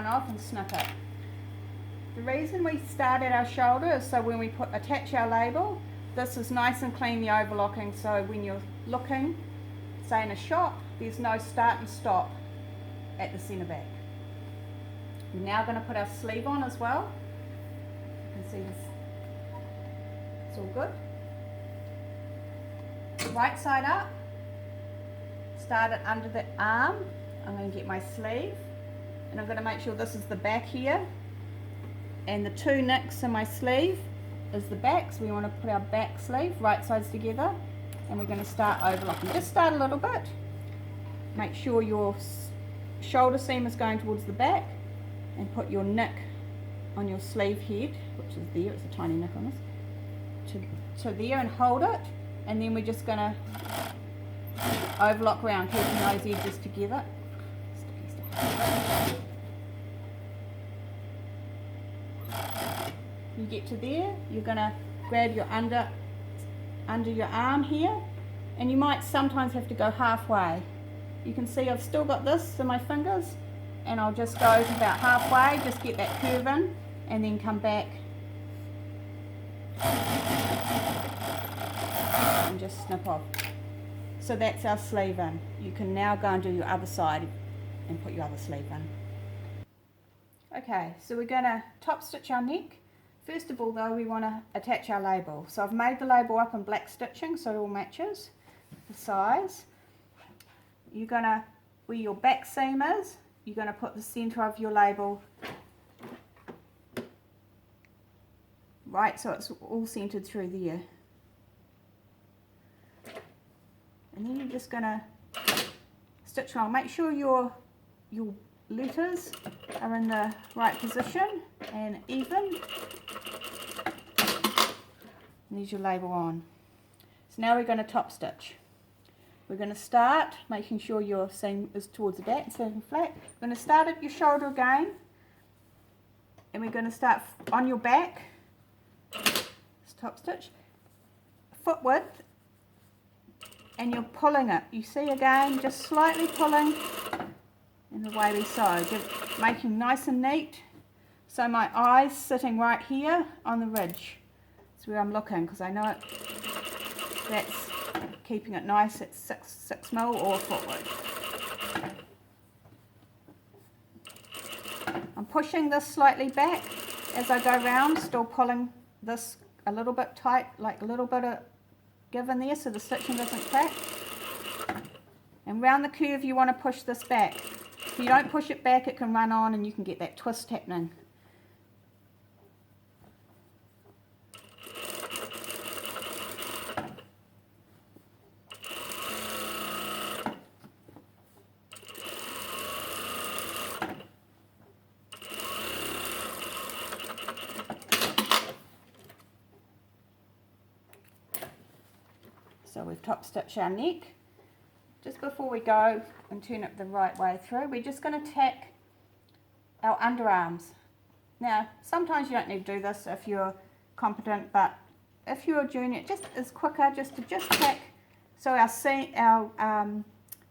front off and snip it. The reason we start at our shoulder is so when we attach our label, this is nice and clean, the overlocking, so when you're looking, say in a shop, there's no start and stop at the centre back. We're now going to put our sleeve on as well. You can see this, it's all good. Right side up, start it under the arm. I'm going to get my sleeve and I'm going to make sure this is the back here, and the two nicks in my sleeve is the back, so we want to put our back sleeve right sides together, and we're going to start overlocking. Just start a little bit, make sure your shoulder seam is going towards the back, and put your nick on your sleeve head, which is there, it's a tiny nick on this, to there, and hold it, and then we're just going to overlock around, keeping those edges together. You get to there, you're going to grab your under your arm here, and you might sometimes have to go halfway. You can see I've still got this in my fingers, and I'll just go to about halfway, just get that curve in, and then come back and just snip off. So that's our sleeve in. You can now go and do your other side and put your other sleeve in. Okay, so we're going to top stitch our neck. First of all though, we want to attach our label. So I've made the label up in black stitching so it all matches the size. You're going to, where your back seam is, you're going to put the centre of your label right so it's all centred through there. And then you're just going to stitch along. Make sure your letters are in the right position and even. And there's your label on. So now we're going to top stitch. We're going to start making sure your seam is towards the back instead of flat. We're going to start at your shoulder again, and we're going to start on your back. Top stitch, foot width, and you're pulling it. You see again, just slightly pulling in the way we sew, making nice and neat. So my eye's sitting right here on the ridge. That's where I'm looking, because I know that's keeping it nice at 6 mil or foot width. I'm pushing this slightly back as I go round, still pulling this a little bit tight, like a little bit of give in there so the stitching doesn't crack. And round the curve you want to push this back. If you don't push it back, it can run on and you can get that twist happening. So we've top stitched our neck. Just before we go and turn it the right way through, we're just going to tack our underarms. Now, sometimes you don't need to do this if you're competent, but if you're a junior, it just is quicker just to tack so our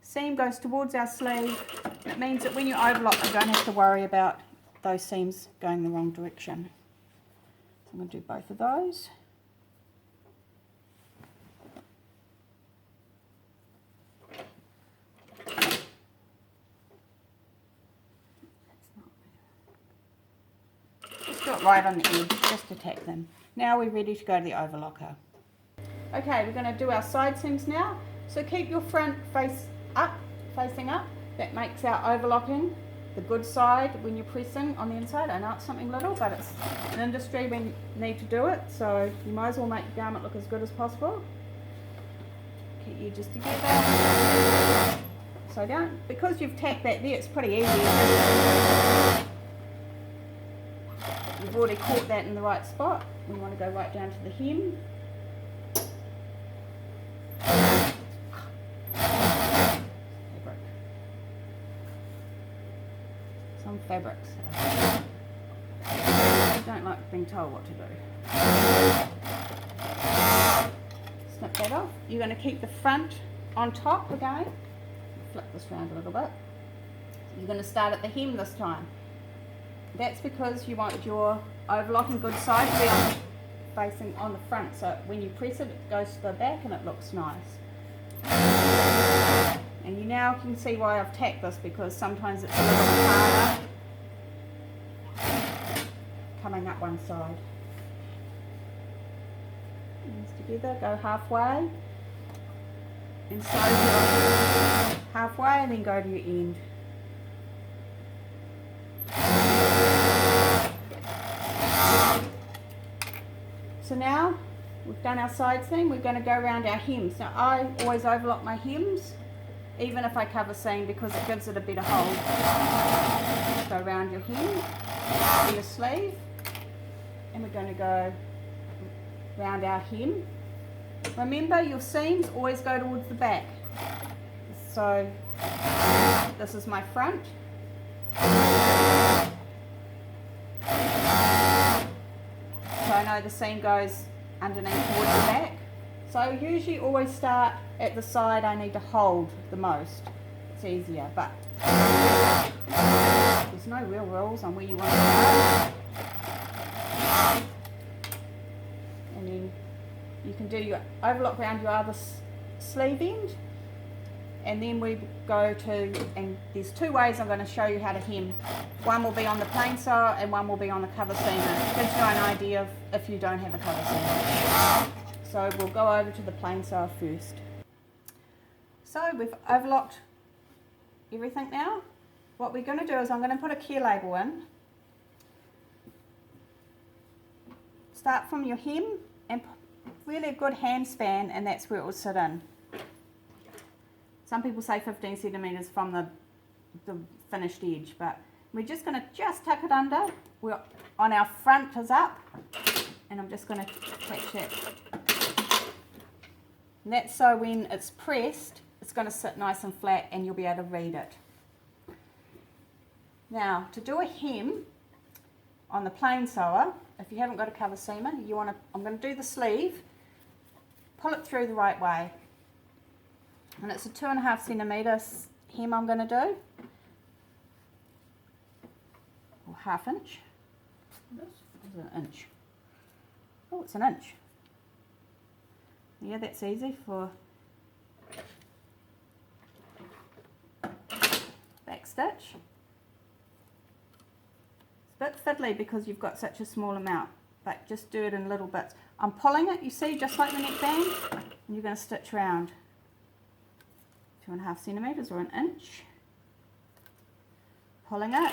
seam goes towards our sleeve. It means that when you overlock, you don't have to worry about those seams going the wrong direction. So I'm going to do both of those. Right on the edge, just to tack them. Now we're ready to go to the overlocker. Okay, we're going to do our side seams now. So keep your front facing up. That makes our overlocking the good side when you're pressing on the inside. I know it's something little, but it's an industry when you need to do it, so you might as well make your garment look as good as possible. Keep your edges together. So don't, because you've tacked that there, it's pretty easy. You've already caught that in the right spot. We want to go right down to the hem. Fabric. Some fabrics. I don't like being told what to do. Snip that off. You're going to keep the front on top again. Flip this around a little bit. You're going to start at the hem this time. That's because you want your overlocking good side to be facing on the front, so when you press it, it goes to the back and it looks nice. And you now can see why I've tacked this, because sometimes it's a little bit harder coming up one side. These together, go halfway, and so halfway, and then go to your end. So now we've done our side seam, we're going to go around our hems. Now I always overlock my hems, even if I cover seam, because it gives it a better hold. Go around your hem, and your sleeve, and we're going to go round our hem. Remember, your seams always go towards the back. So this is my front. So I know the seam goes underneath towards the back. So I usually always start at the side I need to hold the most. It's easier, but there's no real rules on where you want to start. And then you can do your overlock around your other sleeve end. And then we go to, and there's two ways I'm going to show you how to hem. One will be on the plain sew and one will be on the cover seamer. It gives you an idea of if you don't have a cover seamer. So we'll go over to the plain sew first. So we've overlocked everything now. What we're going to do is I'm going to put a care label in. Start from your hem and really a good hand span, and that's where it will sit in. Some people say 15 centimetres from the finished edge, but we're just going to just tuck it under. We're on our front is up, and I'm just going to attach that. And that's so when it's pressed, it's going to sit nice and flat, and you'll be able to read it. Now, to do a hem on the plain sewer, if you haven't got a cover seamer, I'm going to do the sleeve, pull it through the right way. And it's a 2.5 centimetres hem I'm going to do, or ½ inch. This is an inch. Oh, it's an inch. Yeah, that's easy for back stitch. It's a bit fiddly because you've got such a small amount, but just do it in little bits. I'm pulling it, you see, just like the neckband, and you're going to stitch round. 2.5 centimetres or an inch, pulling it,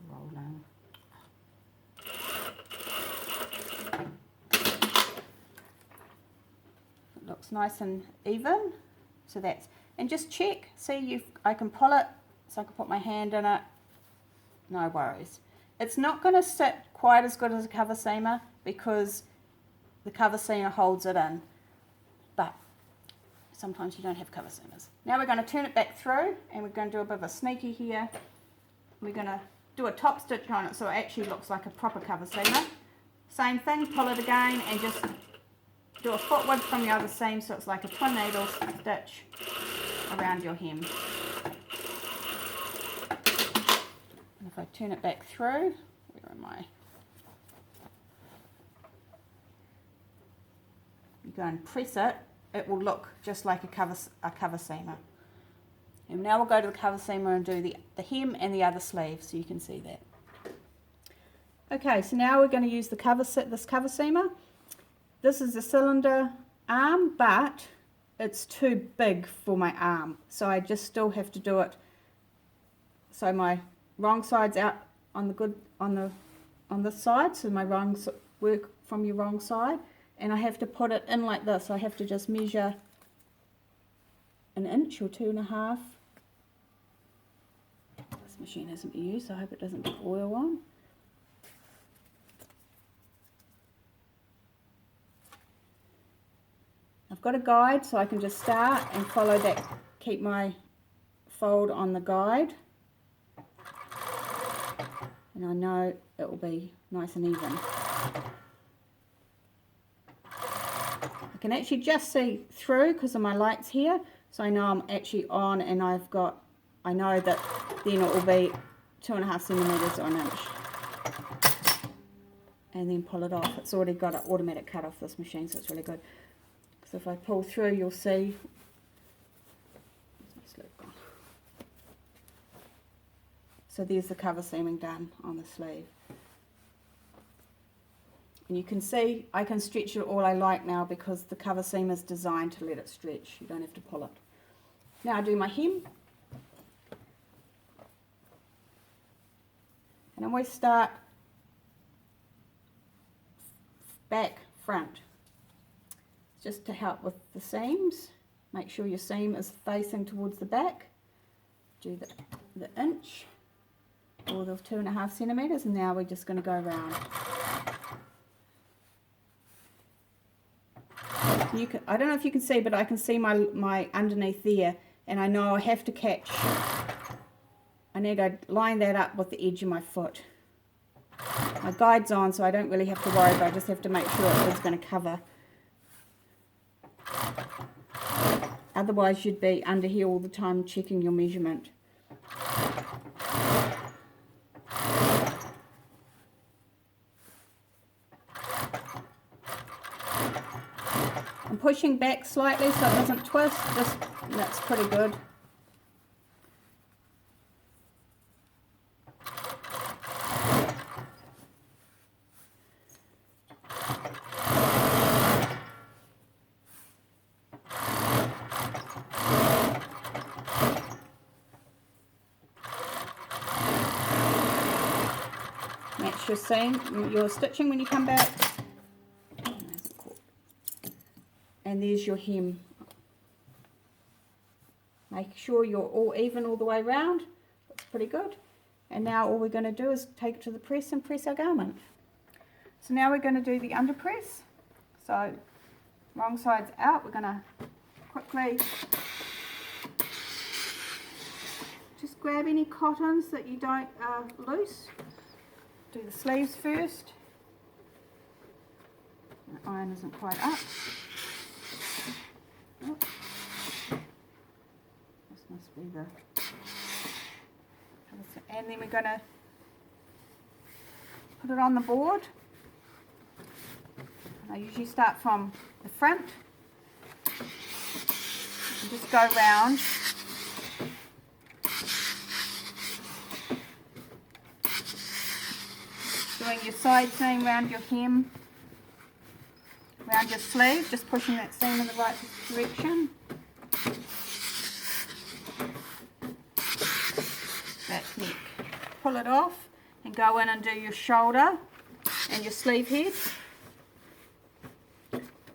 rolling. Looks nice and even, so that's, and just check, see, I can pull it, so I can put my hand in it, no worries. It's not going to sit quite as good as a cover seamer because the cover seamer holds it in, but sometimes you don't have cover seamers. Now we're going to turn it back through, and we're going to do a bit of a sneaky here. We're going to do a top stitch on it so it actually looks like a proper cover seamer. Same thing, pull it again, and just do a foot width from the other seam so it's like a twin needle stitch around your hem. And if I turn it back through, where am I? You go and press it, it will look just like a cover seamer. And now we'll go to the cover seamer and do the hem and the other sleeve so you can see that. Okay, so now we're going to use this cover seamer. This is a cylinder arm, but it's too big for my arm, so I just still have to do it so my wrong side's out on this side, so my work from your wrong side, and I have to put it in like this. I have to just measure an inch or 2.5. This machine hasn't been used, so I hope it doesn't get oil on. I've got a guide, so I can just start and follow that, keep my fold on the guide, and I know it will be nice and even. I can actually just see through because of my lights here, so I know I'm actually on, and I know that then it will be 2.5 centimeters or an inch. And then pull it off. It's already got an automatic cut off this machine, so it's really good. So if I pull through, you'll see. So there's the cover seaming done on the sleeve. And you can see I can stretch it all I like now because the cover seam is designed to let it stretch. You don't have to pull it. Now I do my hem. And I always start back, front, just to help with the seams. Make sure your seam is facing towards the back. Do the inch or the 2.5 centimeters, and now we're just going to go around. I don't know if you can see, but I can see my underneath there, and I know I have to catch. I need to line that up with the edge of my foot. My guide's on, so I don't really have to worry, but I just have to make sure it is going to cover. Otherwise you'd be under here all the time checking your measurement. I'm pushing back slightly so it doesn't twist. That's pretty good. Match your seam, your stitching when you come back. And there's your hem. Make sure you're all even all the way around. Looks pretty good. And now all we're going to do is take it to the press and press our garment. So now we're going to do the underpress. So wrong side's out. We're going to quickly just grab any cottons that you don't loose. Do the sleeves first. The iron isn't quite up. Oh. This must be the... And then we're going to put it on the board. I usually start from the front and just go round. Doing your side seam round your hem, round your sleeve, just pushing that seam in the right direction. That's neck. Pull it off and go in and do your shoulder and your sleeve head.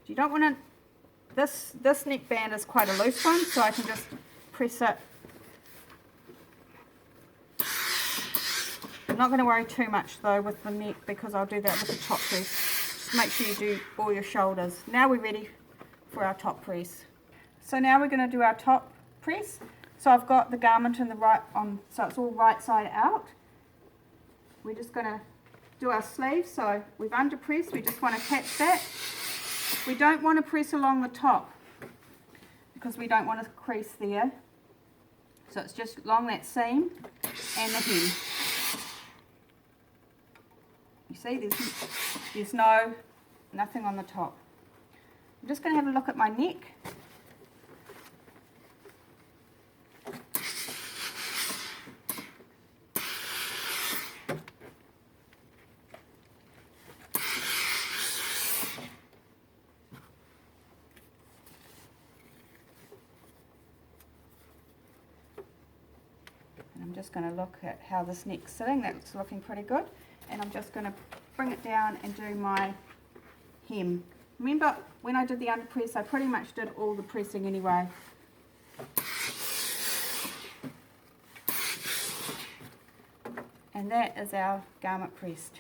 You don't want to, this neck band is quite a loose one, so I can just press it. I'm not going to worry too much though with the neck because I'll do that with the top press. Just make sure you do all your shoulders. Now we're ready for our top press. So now we're going to do our top press. So I've got the garment in the right on, so it's all right side out. We're just going to do our sleeve. So we've underpressed, we just want to catch that. We don't want to press along the top because we don't want to crease there. So it's just along that seam and the hem. You see, there's nothing on the top. I'm just going to have a look at my neck. And I'm just going to look at how this neck's sitting. That's looking pretty good. And I'm just going to bring it down and do my hem. Remember when I did the underpress, I pretty much did all the pressing anyway. And that is our garment pressed.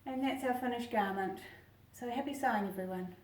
And that's our finished garment. So happy sewing, everyone.